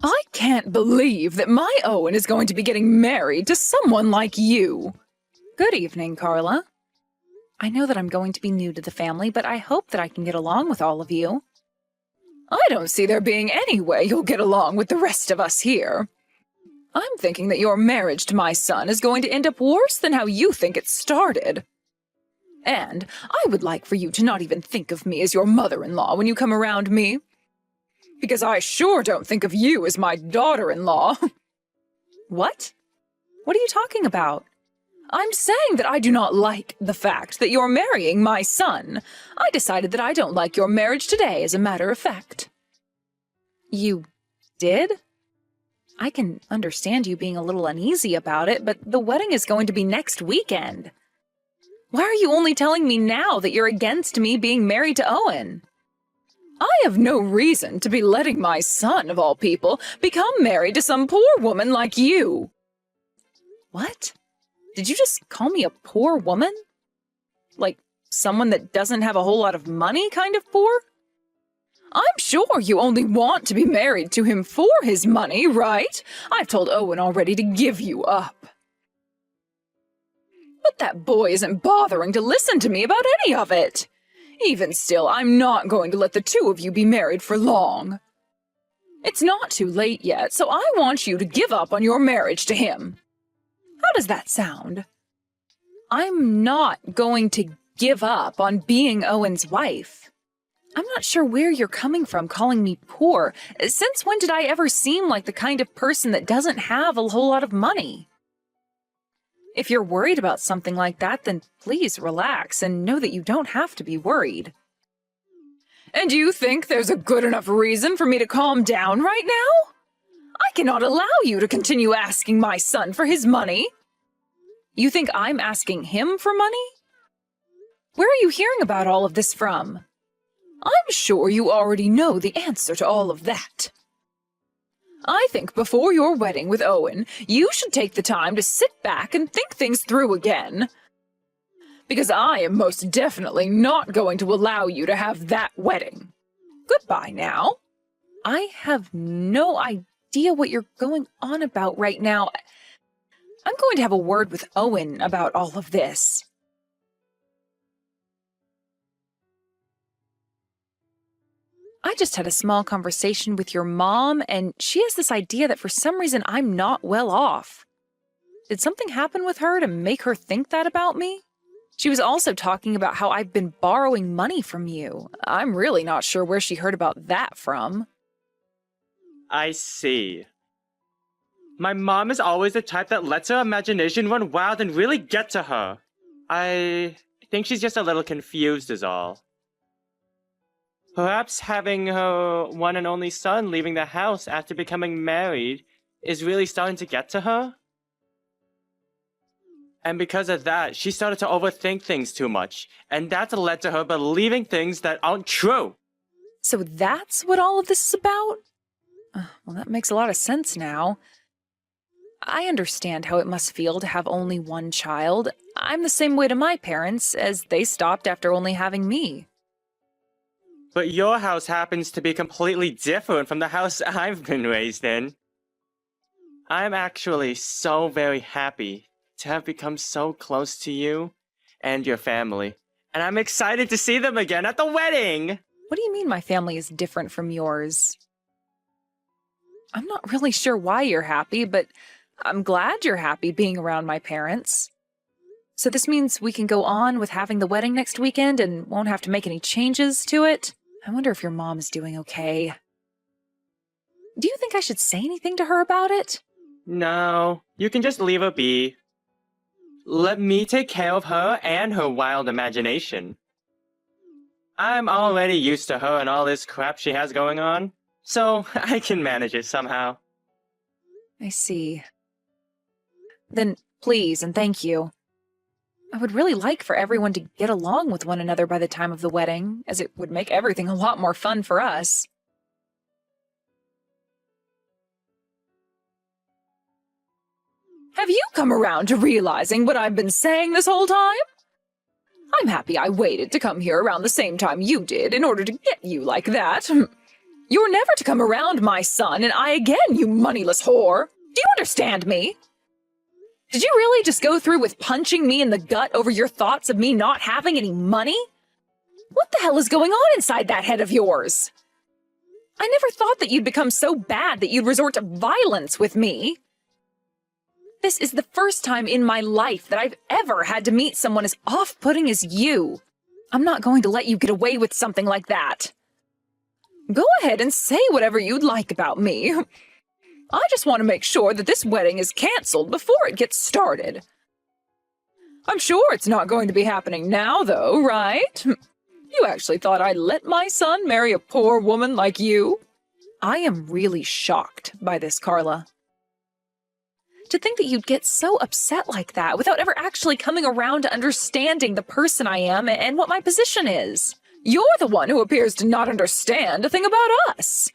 I can't believe that my Owen is going to be getting married to someone like you. Good evening, Carla. I know that I'm going to be new to the family, but I hope that I can get along with all of you. I don't see there being any way you'll get along with the rest of us here. I'm thinking that your marriage to my son is going to end up worse than how you think it started. And I would like for you to not even think of me as your mother-in-law when you come around me. Because I sure don't think of you as my daughter-in-law. What? What are you talking about? I'm saying that I do not like the fact that you're marrying my son. I decided that I don't like your marriage today, as a matter of fact. You did? I can understand you being a little uneasy about it, but the wedding is going to be next weekend. Why are you only telling me now that you're against me being married to Owen? I have no reason to be letting my son, of all people, become married to some poor woman like you. What? Did you just call me a poor woman? Like someone that doesn't have a whole lot of money kind of poor? I'm sure you only want to be married to him for his money, right? I've told Owen already to give you up. But that boy isn't bothering to listen to me about any of it. Even still, I'm not going to let the two of you be married for long. It's not too late yet, so I want you to give up on your marriage to him. How does that sound? I'm not going to give up on being Owen's wife. I'm not sure where you're coming from calling me poor. Since when did I ever seem like the kind of person that doesn't have a whole lot of money? If you're worried about something like that, then please relax and know that you don't have to be worried. And you think there's a good enough reason for me to calm down right now? I cannot allow you to continue asking my son for his money. You think I'm asking him for money? Where are you hearing about all of this from? I'm sure you already know the answer to all of that. I think before your wedding with Owen, you should take the time to sit back and think things through again. Because I am most definitely not going to allow you to have that wedding. Goodbye now. I have no idea what you're going on about right now. I'm going to have a word with Owen about all of this. I just had a small conversation with your mom, and she has this idea that for some reason I'm not well off. Did something happen with her to make her think that about me? She was also talking about how I've been borrowing money from you. I'm really not sure where she heard about that from. I see. My mom is always the type that lets her imagination run wild and really get to her. I think she's just a little confused is all. Perhaps having her one and only son leaving the house after becoming married is really starting to get to her. And because of that, she started to overthink things too much, and that's led to her believing things that aren't true. So that's what all of this is about? Well, that makes a lot of sense now. I understand how it must feel to have only one child. I'm the same way to my parents, as they stopped after only having me. But your house happens to be completely different from the house I've been raised in. I'm actually so very happy to have become so close to you and your family. And I'm excited to see them again at the wedding! What do you mean my family is different from yours? I'm not really sure why you're happy, but I'm glad you're happy being around my parents. So this means we can go on with having the wedding next weekend and won't have to make any changes to it? I wonder if your mom is doing okay. Do you think I should say anything to her about it? No, you can just leave her be. Let me take care of her and her wild imagination. I'm already used to her and all this crap she has going on, so I can manage it somehow. I see. Then please and thank you. I would really like for everyone to get along with one another by the time of the wedding, as it would make everything a lot more fun for us. Have you come around to realizing what I've been saying this whole time? I'm happy I waited to come here around the same time you did in order to get you like that. You're never to come around my son and I again, you moneyless whore. Do you understand me? Did you really just go through with punching me in the gut over your thoughts of me not having any money? What the hell is going on inside that head of yours? I never thought that you'd become so bad that you'd resort to violence with me. This is the first time in my life that I've ever had to meet someone as off-putting as you. I'm not going to let you get away with something like that. Go ahead and say whatever you'd like about me. I just want to make sure that this wedding is canceled before it gets started. I'm sure it's not going to be happening now, though, right? You actually thought I'd let my son marry a poor woman like you? I am really shocked by this, Carla. To think that you'd get so upset like that without ever actually coming around to understanding the person I am and what my position is. You're the one who appears to not understand a thing about us.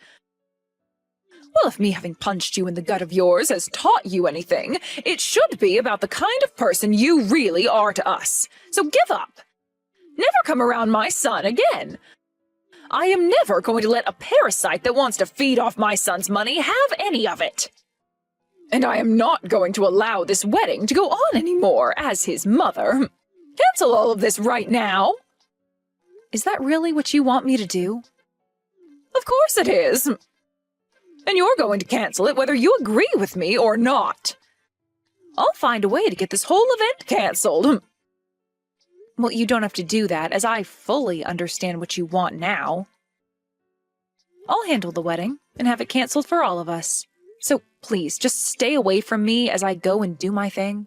Well, if me having punched you in the gut of yours has taught you anything, it should be about the kind of person you really are to us. So give up. Never come around my son again. I am never going to let a parasite that wants to feed off my son's money have any of it. And I am not going to allow this wedding to go on anymore as his mother. Cancel all of this right now. Is that really what you want me to do? Of course it is. And you're going to cancel it whether you agree with me or not. I'll find a way to get this whole event canceled. Well, you don't have to do that, as I fully understand what you want now. I'll handle the wedding and have it canceled for all of us. So please, just stay away from me as I go and do my thing.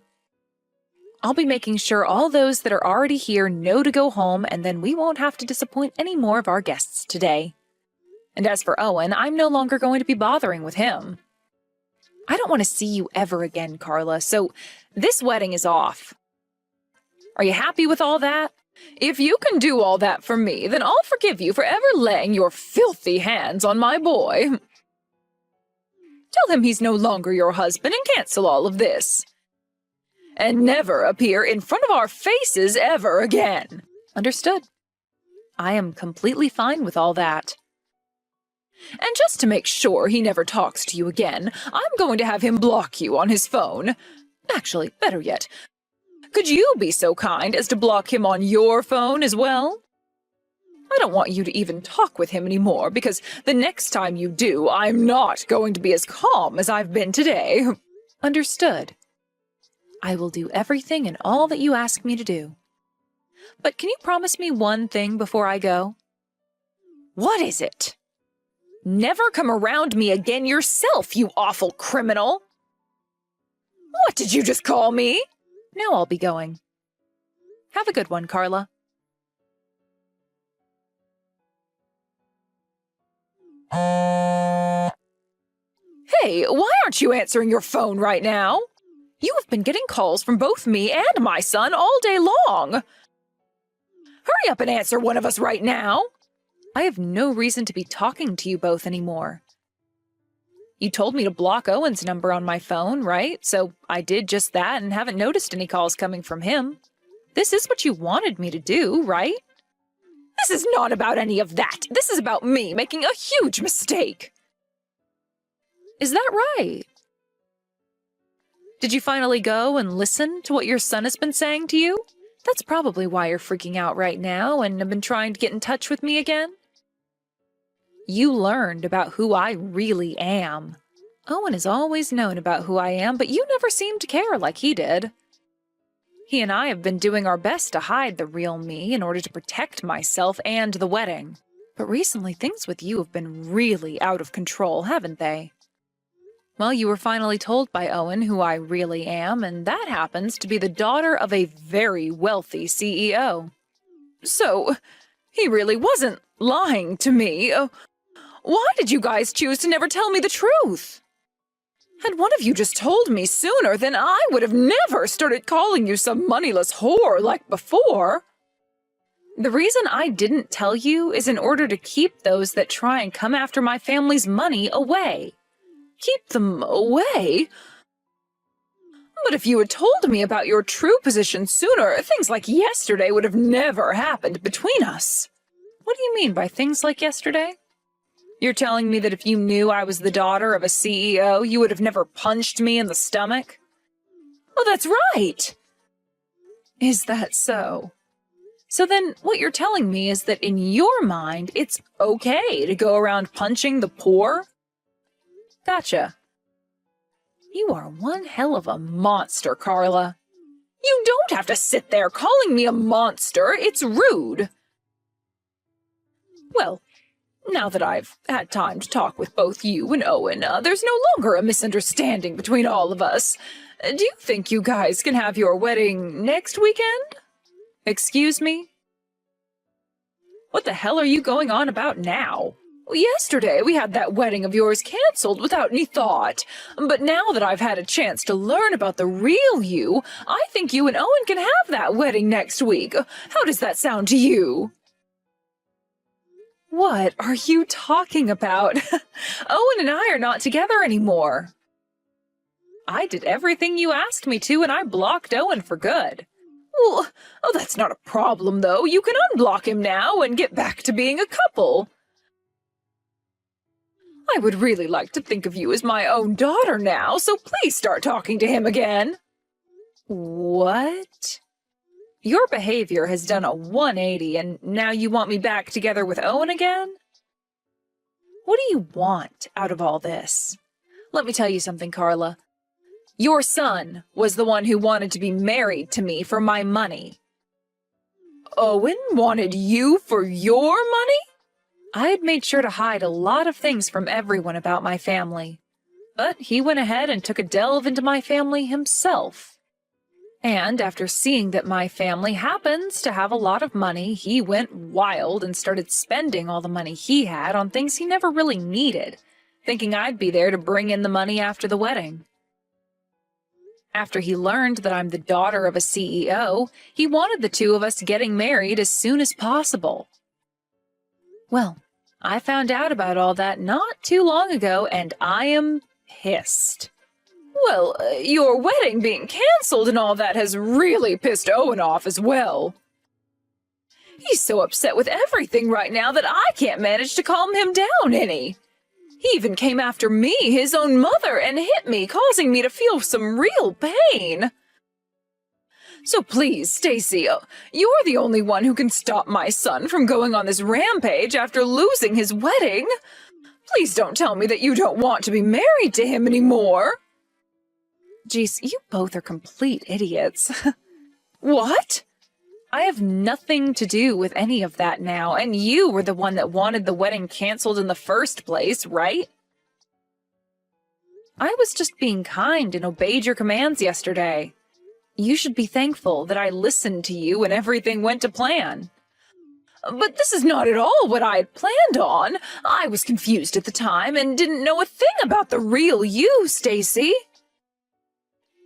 I'll be making sure all those that are already here know to go home, and then we won't have to disappoint any more of our guests today. And as for Owen, I'm no longer going to be bothering with him. I don't want to see you ever again, Carla, so this wedding is off. Are you happy with all that? If you can do all that for me, then I'll forgive you for ever laying your filthy hands on my boy. Tell him he's no longer your husband and cancel all of this. And never appear in front of our faces ever again. Understood. I am completely fine with all that. And just to make sure he never talks to you again, I'm going to have him block you on his phone. Actually, better yet, could you be so kind as to block him on your phone as well? I don't want you to even talk with him anymore, because the next time you do, I'm not going to be as calm as I've been today. Understood. I will do everything and all that you ask me to do. But can you promise me one thing before I go? What is it? Never come around me again yourself, you awful criminal! What did you just call me? Now I'll be going. Have a good one, Carla. Hey, why aren't you answering your phone right now? You have been getting calls from both me and my son all day long. Hurry up and answer one of us right now. I have no reason to be talking to you both anymore. You told me to block Owen's number on my phone, right? So I did just that and haven't noticed any calls coming from him. This is what you wanted me to do, right? This is not about any of that. This is about me making a huge mistake. Is that right? Did you finally go and listen to what your son has been saying to you? That's probably why you're freaking out right now and have been trying to get in touch with me again. You learned about who I really am. Owen has always known about who I am, but you never seemed to care like he did. He and I have been doing our best to hide the real me in order to protect myself and the wedding. But recently things with you have been really out of control, haven't they? Well, you were finally told by Owen who I really am, and that happens to be the daughter of a very wealthy CEO. So, he really wasn't lying to me. Why did you guys choose to never tell me the truth? Had one of you just told me sooner, then I would have never started calling you some moneyless whore like before. The reason I didn't tell you is in order to keep those that try and come after my family's money away. Keep them away? But if you had told me about your true position sooner, things like yesterday would have never happened between us. What do you mean by things like yesterday? You're telling me that if you knew I was the daughter of a CEO, you would have never punched me in the stomach? Oh, that's right! Is that so? So then what you're telling me is that in your mind, it's okay to go around punching the poor? Gotcha. You are one hell of a monster, Carla. You don't have to sit there calling me a monster. It's rude. Well, now that I've had time to talk with both you and Owen, there's no longer a misunderstanding between all of us. Do you think you guys can have your wedding next weekend? Excuse me? What the hell are you going on about now? Yesterday we had that wedding of yours canceled without any thought, but now that I've had a chance to learn about the real you, I think you and Owen can have that wedding next week. How does that sound to you? What are you talking about? Owen and I are not together anymore. I did everything you asked me to, and I blocked Owen for good. Well, oh, that's not a problem, though. You can unblock him now and get back to being a couple. I would really like to think of you as my own daughter now, so please start talking to him again. What? Your behavior has done a 180, and now you want me back together with Owen again? What do you want out of all this? Let me tell you something, Carla. Your son was the one who wanted to be married to me for my money. Owen wanted you for your money? I had made sure to hide a lot of things from everyone about my family, but he went ahead and took a delve into my family himself. And after seeing that my family happens to have a lot of money, he went wild and started spending all the money he had on things he never really needed, thinking I'd be there to bring in the money after the wedding. After he learned that I'm the daughter of a CEO, he wanted the two of us getting married as soon as possible. Well, I found out about all that not too long ago, and I am pissed. Well, your wedding being canceled and all that has really pissed Owen off as well. He's so upset with everything right now that I can't manage to calm him down any. He even came after me, his own mother, and hit me, causing me to feel some real pain. So please, Stacy, you're the only one who can stop my son from going on this rampage after losing his wedding. Please don't tell me that you don't want to be married to him anymore. Geez, you both are complete idiots. What? I have nothing to do with any of that now, and you were the one that wanted the wedding canceled in the first place, right? I was just being kind and obeyed your commands yesterday. You should be thankful that I listened to you and everything went to plan. But this is not at all what I had planned on. I was confused at the time and didn't know a thing about the real you, Stacy.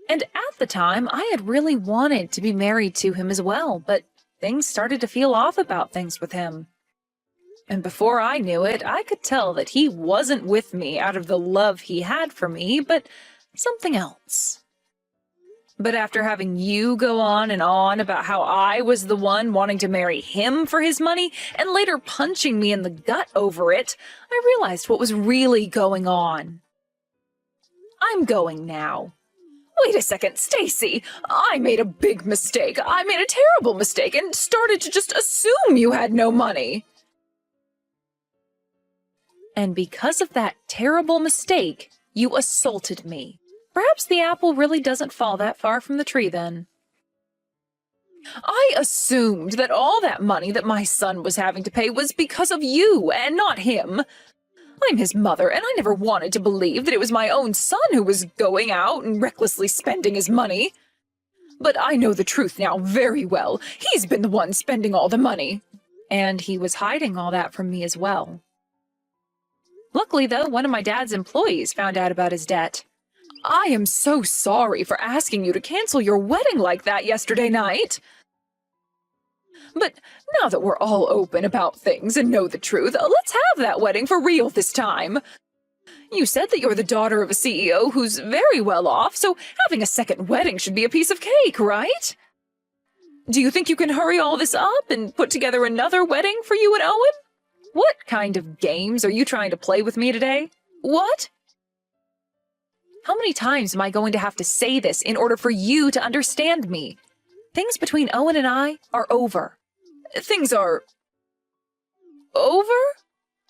And at the time, I had really wanted to be married to him as well, but things started to feel off about things with him. And before I knew it, I could tell that he wasn't with me out of the love he had for me, but something else. But after having you go on and on about how I was the one wanting to marry him for his money, and later punching me in the gut over it, I realized what was really going on. I'm going now. Wait a second, Stacy. I made a big mistake. I made a terrible mistake and started to just assume you had no money. And because of that terrible mistake, you assaulted me. Perhaps the apple really doesn't fall that far from the tree then. I assumed that all that money that my son was having to pay was because of you and not him. I'm his mother, and I never wanted to believe that it was my own son who was going out and recklessly spending his money. But I know the truth now very well. He's been the one spending all the money. And he was hiding all that from me as well. Luckily, though, one of my dad's employees found out about his debt. I am so sorry for asking you to cancel your wedding like that yesterday night. But now that we're all open about things and know the truth, let's have that wedding for real this time. You said that you're the daughter of a CEO who's very well off, so having a second wedding should be a piece of cake, right? Do you think you can hurry all this up and put together another wedding for you and Owen? What kind of games are you trying to play with me today? What? How many times am I going to have to say this in order for you to understand me? Things between Owen and I are over. Things are... over?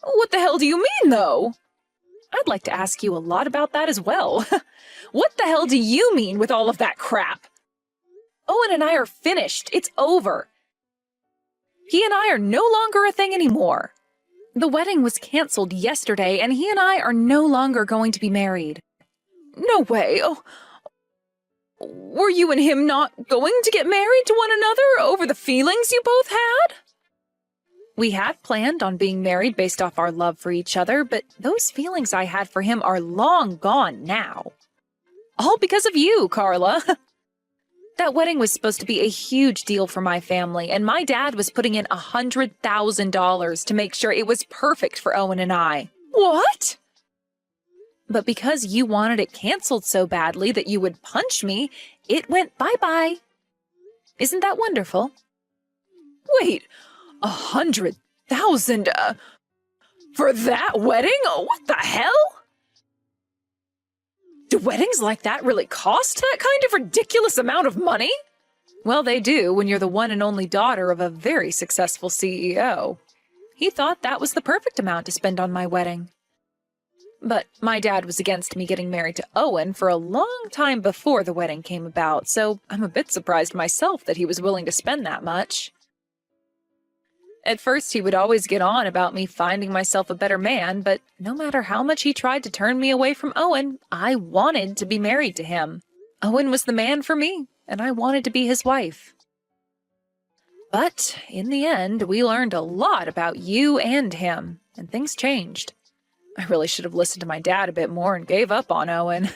What the hell do you mean, though? I'd like to ask you a lot about that as well. What the hell do you mean with all of that crap? Owen and I are finished. It's over. He and I are no longer a thing anymore. The wedding was canceled yesterday, and he and I are no longer going to be married. No way. Oh, were you and him not going to get married to one another over the feelings you both had? We had planned on being married based off our love for each other, but those feelings I had for him are long gone now. All because of you, Carla. That wedding was supposed to be a huge deal for my family, and my dad was putting in $100,000 to make sure it was perfect for Owen and I. What? But because you wanted it canceled so badly that you would punch me, it went bye-bye. Isn't that wonderful? Wait, 100,000 for that wedding? What the hell? Do weddings like that really cost that kind of ridiculous amount of money? Well, they do when you're the one and only daughter of a very successful CEO. He thought that was the perfect amount to spend on my wedding. But my dad was against me getting married to Owen for a long time before the wedding came about, so I'm a bit surprised myself that he was willing to spend that much. At first, he would always get on about me finding myself a better man, but no matter how much he tried to turn me away from Owen, I wanted to be married to him. Owen was the man for me, and I wanted to be his wife. But in the end, we learned a lot about you and him, and things changed. I really should have listened to my dad a bit more and gave up on Owen.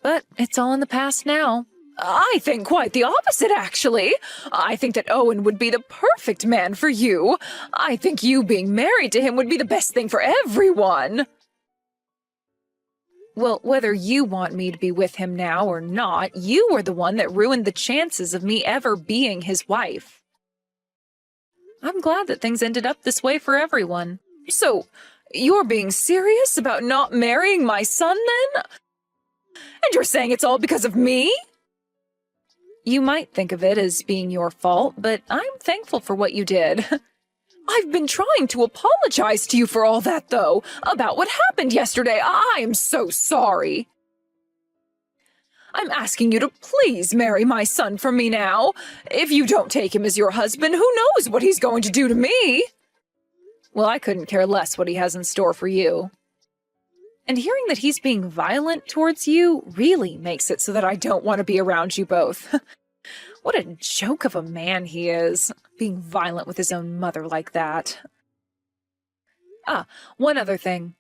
But it's all in the past now. I think quite the opposite, actually. I think that Owen would be the perfect man for you. I think you being married to him would be the best thing for everyone. Well, whether you want me to be with him now or not, you were the one that ruined the chances of me ever being his wife. I'm glad that things ended up this way for everyone. So, you're being serious about not marrying my son, then? And you're saying it's all because of me? You might think of it as being your fault, but I'm thankful for what you did. I've been trying to apologize to you for all that, though, about what happened yesterday. I am so sorry. I'm asking you to please marry my son for me now. If you don't take him as your husband, who knows what he's going to do to me? Well, I couldn't care less what he has in store for you. And hearing that he's being violent towards you really makes it so that I don't want to be around you both. What a joke of a man he is, being violent with his own mother like that. Ah, one other thing.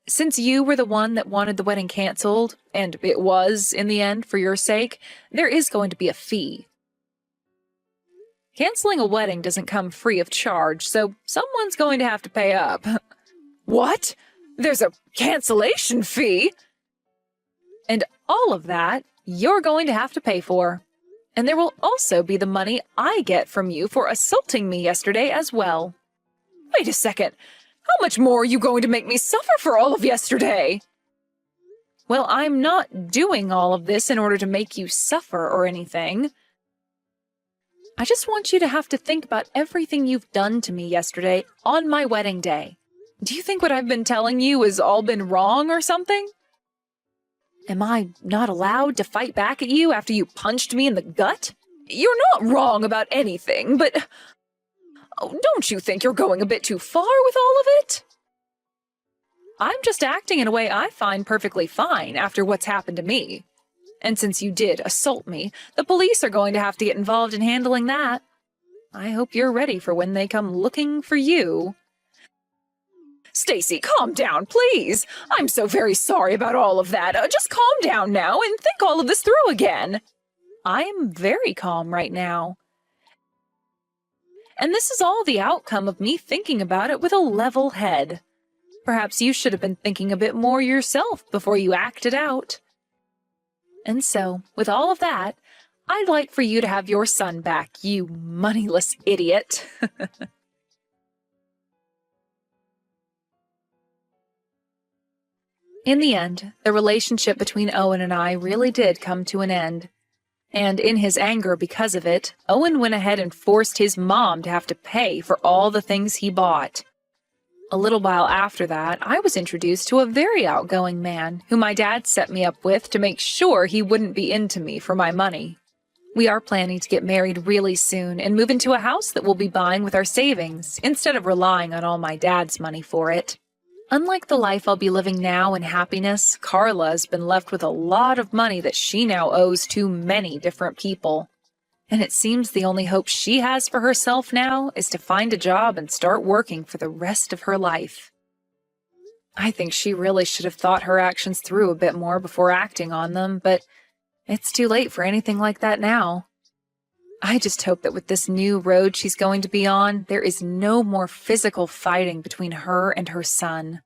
Since you were the one that wanted the wedding canceled, and it was, in the end, for your sake, there is going to be a fee. Canceling a wedding doesn't come free of charge, so someone's going to have to pay up. What? There's a cancellation fee? And all of that, you're going to have to pay for. And there will also be the money I get from you for assaulting me yesterday as well. Wait a second. How much more are you going to make me suffer for all of yesterday? Well, I'm not doing all of this in order to make you suffer or anything. I just want you to have to think about everything you've done to me yesterday on my wedding day. Do you think what I've been telling you has all been wrong or something? Am I not allowed to fight back at you after you punched me in the gut? You're not wrong about anything, but don't you think you're going a bit too far with all of it? I'm just acting in a way I find perfectly fine after what's happened to me. And since you did assault me, the police are going to have to get involved in handling that. I hope you're ready for when they come looking for you. Stacy, calm down, please. I'm so very sorry about all of that. Just calm down now and think all of this through again. I'm very calm right now. And this is all the outcome of me thinking about it with a level head. Perhaps you should have been thinking a bit more yourself before you acted out. And so, with all of that, I'd like for you to have your son back, you moneyless idiot. In the end, the relationship between Owen and I really did come to an end. And in his anger because of it, Owen went ahead and forced his mom to have to pay for all the things he bought. A little while after that, I was introduced to a very outgoing man who my dad set me up with to make sure he wouldn't be into me for my money. We are planning to get married really soon and move into a house that we'll be buying with our savings instead of relying on all my dad's money for it. Unlike the life I'll be living now in happiness, Carla has been left with a lot of money that she now owes to many different people. And it seems the only hope she has for herself now is to find a job and start working for the rest of her life. I think she really should have thought her actions through a bit more before acting on them, but it's too late for anything like that now. I just hope that with this new road she's going to be on, there is no more physical fighting between her and her son.